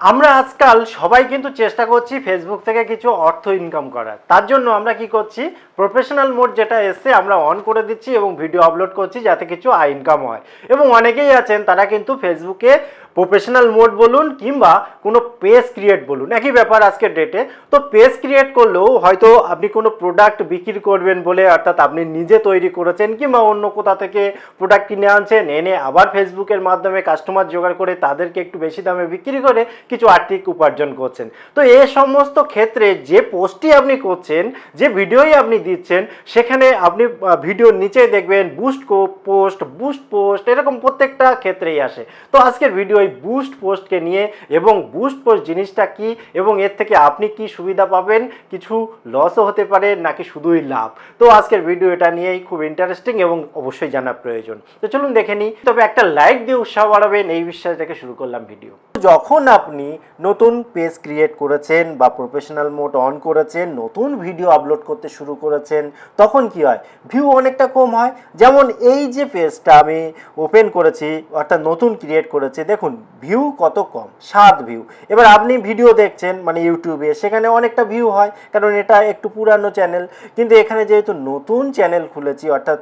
আমরা আজকাল সবাই কিন্তু চেষ্টা করছি ফেসবুক থেকে কিছু অর্থ ইনকাম করার। তার জন্য আমরা কি করছি, প্রফেশনাল মোড যেটা এসছে আমরা অন করে দিচ্ছি এবং ভিডিও আপলোড করছি যাতে কিছু আয় ইনকাম হয়। এবং অনেকেই আছেন তারা কিন্তু ফেসবুকে প্রফেশনাল মোড বলুন কিংবা কোনো পেজ ক্রিয়েট বলুন, একই ব্যাপার আজকের ডেটে। তো পেজ ক্রিয়েট করলেও হয়তো আপনি কোনো প্রোডাক্ট বিক্রি করবেন বলে, অর্থাৎ আপনি নিজে তৈরি করেছেন কিংবা অন্য কোথা থেকে প্রোডাক্ট কিনে আনছেন, এনে আবার ফেসবুকের মাধ্যমে কাস্টমার জোগাড় করে তাদেরকে একটু বেশি দামে বিক্রি করে কিছু আর্থিক উপার্জন করছেন। তো এই সমস্ত ক্ষেত্রে যে পোস্টই আপনি করছেন, যে ভিডিওই আপনি দিচ্ছেন, সেখানে আপনি ভিডিওর নিচে দেখবেন বুস্ট পোস্ট এরকম প্রত্যেকটা ক্ষেত্রেই আসে। তো আজকের ভিডিও এই বুস্ট পোস্টকে নিয়ে, এবং বুস্ট পোস্ট জিনিসটা কি এবং এর থেকে আপনি কি সুবিধা পাবেন, কিছু লসও হতে পারে নাকি শুধুই লাভ। তো আজকের ভিডিও এটা নিয়েই খুব ইন্টারেস্টিং এবং অবশ্যই জানা প্রয়োজন। তো চলুন দেখে নিই। তবে একটা লাইক দিয়ে উৎসাহ বাড়াবেন এই বিশ্বাস থেকে শুরু করলাম ভিডিও। যখন আপনি নতুন পেজ ক্রিয়েট করেছেন বা প্রফেশনাল মোড অন করেছেন, নতুন ভিডিও আপলোড করতে শুরু করেছেন, তখন কি হয়, ভিউ অনেকটা কম হয়। যেমন এই যে পেজটা আমি ওপেন করেছি, অর্থাৎ নতুন ক্রিয়েট করেছি, দেখুন ভিউ কত কম, 7 ভিউ। এবার আপনি ভিডিও দেখছেন মানে ইউটিউবে, সেখানে অনেকটা ভিউ হয় কারণ এটা একটু পুরানো চ্যানেল। কিন্তু এখানে যেহেতু নতুন চ্যানেল খুলেছি, অর্থাৎ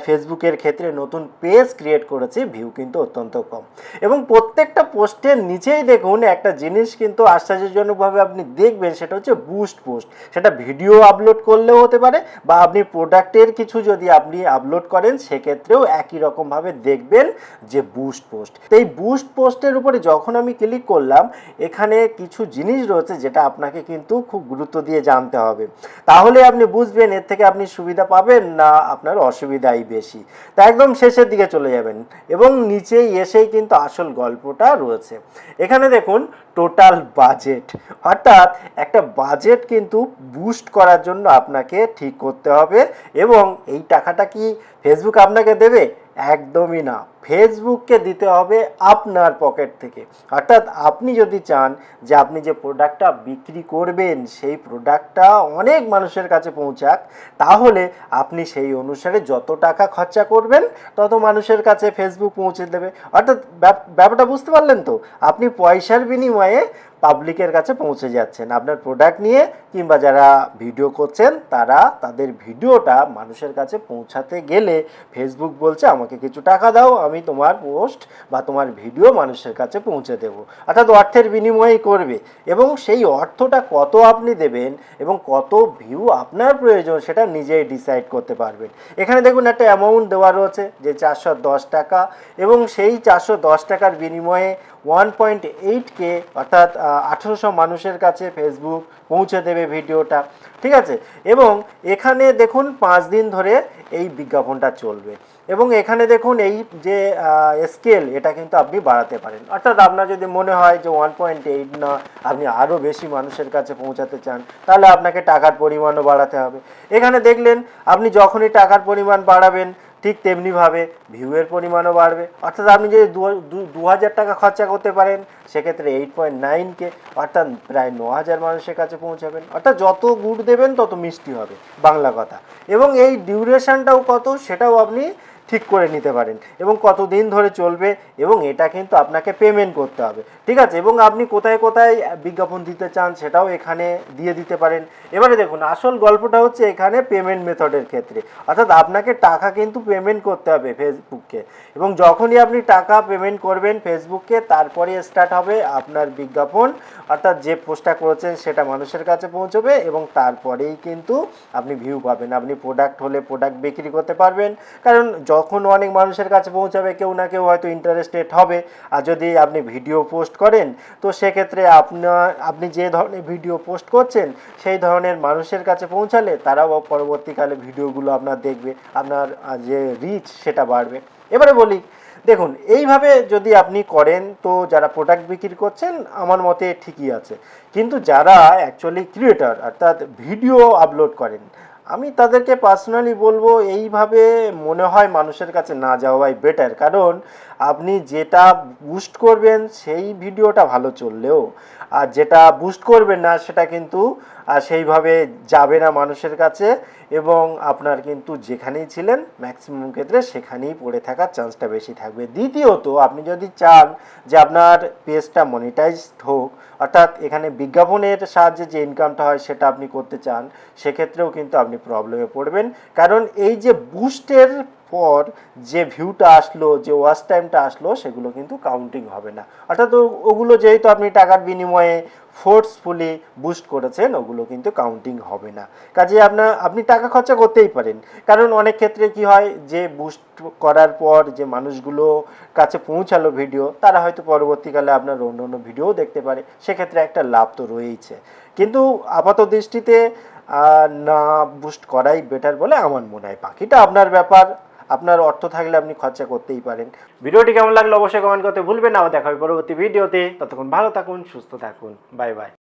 ফেসবুকের ক্ষেত্রে নতুন পেজ ক্রিয়েট করেছি, ভিউ কিন্তু অত্যন্ত কম। এবং প্রত্যেকটা পোস্টের নিচেই দেখুন একটা জিনিস কিন্তু আশ্চর্যজনকভাবে আপনি দেখবেন, সেটা হচ্ছে বুস্ট পোস্ট। সেটা ভিডিও আপলোড করলেও হতে পারে বা আপনি প্রোডাক্টের কিছু যদি আপনি আপলোড করেন, সেক্ষেত্রেও একই রকমভাবে দেখবেন যে বুস্ট পোস্ট। তো এই বুস্ট পোস্টের উপরে যখন আমি ক্লিক করলাম, এখানে কিছু জিনিস রয়েছে যেটা আপনাকে কিন্তু খুব গুরুত্ব দিয়ে জানতে হবে, তাহলে আপনি বুঝবেন এর থেকে আপনি সুবিধা পাবেন না আপনার অসুবিধাই বেশি। তা একদম শেষের দিকে চলে যাবেন এবং নিচেই এসেই কিন্তু আসল গল্পটা রয়েছে। এখানে দেখুন টোটাল বাজেট, অর্থাৎ একটা বাজেট কিন্তু বুস্ট করার জন্য আপনাকে ঠিক করতে হবে। এবং এই টাকাটা কি ফেসবুক আপনাকে দেবে? একদমই না, ফেসবুককে দিতে হবে আপনার পকেট থেকে। অর্থাৎ আপনি যদি চান যে আপনি যে প্রোডাক্টটা বিক্রি করবেন সেই প্রোডাক্টটা অনেক মানুষের কাছে পৌঁছাক, তাহলে আপনি সেই অনুসারে যত টাকা খরচা করবেন তত মানুষের কাছে ফেসবুক পৌঁছে দেবে। অর্থাৎ ব্যাপারটা বুঝতে পারলেন তো, আপনি পয়সার বিনিময়ে পাবলিকের কাছে পৌঁছে যাচ্ছেন আপনার প্রোডাক্ট নিয়ে, কিংবা যারা ভিডিও করছেন তারা তাদের ভিডিওটা মানুষের কাছে পৌঁছাতে গেলে ফেসবুক বলছে আমাকে কিছু টাকা দাও, আমি তোমার পোস্ট বা তোমার ভিডিও মানুষের কাছে পৌঁছে দেবো। অর্থাৎ অর্থের বিনিময়েই করবে, এবং সেই অর্থটা কত আপনি দেবেন এবং কত ভিউ আপনার প্রয়োজন সেটা নিজেই ডিসাইড করতে পারবেন। এখানে দেখুন একটা অ্যামাউন্ট দেওয়া রয়েছে যে 410 টাকা, এবং সেই 410 টাকার বিনিময়ে 1.8K অর্থাৎ 1800 মানুষের কাছে ফেসবুক পৌঁছে দেবে ভিডিওটা, ঠিক আছে। এবং এখানে দেখুন 5 দিন ধরে এই বিজ্ঞাপনটা চলবে। এবং এখানে দেখুন এই যে স্কেল, এটা কিন্তু আপনি বাড়াতে পারেন। অর্থাৎ আপনার যদি মনে হয় যে 1.8 না, আপনি আরও বেশি মানুষের কাছে পৌঁছাতে চান, তাহলে আপনাকে টাকার পরিমাণও বাড়াতে হবে। এখানে দেখলেন আপনি যখনই টাকার পরিমাণ বাড়াবেন, ঠিক তেমনিভাবে ভিউয়ের পরিমাণও বাড়বে। অর্থাৎ আপনি যদি 2000 টাকা খরচা করতে পারেন, সেক্ষেত্রে 8.9K অর্থাৎ প্রায় 9000 মানুষের কাছে পৌঁছাবেন। অর্থাৎ যত গুড় দেবেন তত মিষ্টি হবে, বাংলা কথা। এবং এই ডিউরেশনটাও কত সেটাও আপনি ঠিক করে নিতে পারেন, এবং কত দিন ধরে চলবে, এবং এটা কিন্তু আপনাকে পেমেন্ট করতে হবে, ঠিক আছে। এবং আপনি কোথায় কোথায় বিজ্ঞাপন দিতে চান সেটাও এখানে দিয়ে দিতে পারেন। এবারে দেখুন আসল গল্পটা হচ্ছে এখানে পেমেন্ট মেথডের ক্ষেত্রে, অর্থাৎ আপনাকে টাকা কিন্তু পেমেন্ট করতে হবে ফেসবুককে, এবং যখনই আপনি টাকা পেমেন্ট করবেন ফেসবুককে, তারপরে স্টার্ট হবে আপনার বিজ্ঞাপন। অর্থাৎ যে পোস্টটা করেছেন সেটা মানুষের কাছে পৌঁছবে, এবং তারপরেই কিন্তু আপনি ভিউ পাবেন। আপনি প্রোডাক্ট হলে প্রোডাক্ট বিক্রি করতে পারবেন, কারণ যখন অনেক মানুষের কাছে পৌঁছাবে কেউ না কেউ হয়তো ইন্টারেস্টেড হবে। আর যদি আপনি ভিডিও পোস্ট করেন, তো সেক্ষেত্রে আপনি যে ধরনের ভিডিও পোস্ট করছেন সেই ধরনের মানুষের কাছে পৌঁছালে তারাও পরবর্তীকালে ভিডিওগুলো আপনার দেখবে, আপনার যে রিচ সেটা বাড়বে। এবারে বলি, দেখুন এইভাবে যদি আপনি করেন, তো যারা প্রোডাক্ট বিক্রি করছেন আমার মতে ঠিকই আছে। কিন্তু যারা অ্যাকচুয়ালি ক্রিয়েটর, অর্থাৎ ভিডিও আপলোড করেন, আমি তাদেরকে পার্সোনালি বলবো এইভাবে মনে হয় মানুষের কাছে না যাওয়াই বেটার। কারণ আপনি যেটা বুস্ট করবেন সেই ভিডিওটা ভালো চললেও আর যেটা বুস্ট করবেন না সেটা কিন্তু সেইভাবে যাবে না মানুষের কাছে, এবং আপনার কিন্তু যেখানেই ছিলেন ম্যাক্সিমাম ক্ষেত্রে সেখানেই পড়ে থাকার চান্সটা বেশি থাকবে। দ্বিতীয়ত, আপনি যদি চান যে আপনার পেজটা মনিটাইজড হোক, অর্থাৎ এখানে বিজ্ঞাপনের সাহায্যে যে ইনকামটা হয় সেটা আপনি করতে চান, সেক্ষেত্রেও কিন্তু আপনি প্রবলেমে পড়বেন। কারণ এই যে বুস্টের পর যে ভিউটা আসলো, যে ওয়াচ টাইমটা আসলো, সেগুলো কিন্তু কাউন্টিং হবে না। অর্থাৎ ওগুলো যেহেতু আপনি টাকার বিনিময়ে ফোর্সফুলি বুস্ট করেছেন, ওগুলো কিন্তু কাউন্টিং হবে না। কাজে আপনি টাকা খরচা করতেই পারেন, কারণ অনেক ক্ষেত্রে কি হয় যে বুস্ট করার পর যে মানুষগুলো কাছে পৌঁছালো ভিডিও, তারা হয়তো পরবর্তীকালে আপনার অন্য অন্য ভিডিও দেখতে পারে, সেক্ষেত্রে একটা লাভ তো রয়েইছে। কিন্তু আপাত দৃষ্টিতে না বুস্ট করাই বেটার বলে আমার মনে হয়। বাকিটা আপনার ব্যাপার, আপনার অর্থ থাকলে আপনি খরচা করতেই পারেন। ভিডিওটি কেমন লাগলো অবশ্যই কমেন্ট করতে ভুলবেন না। দেখা হবে পরবর্তী ভিডিওতে। ততক্ষণ ভালো থাকুন, সুস্থ থাকুন, বাই বাই।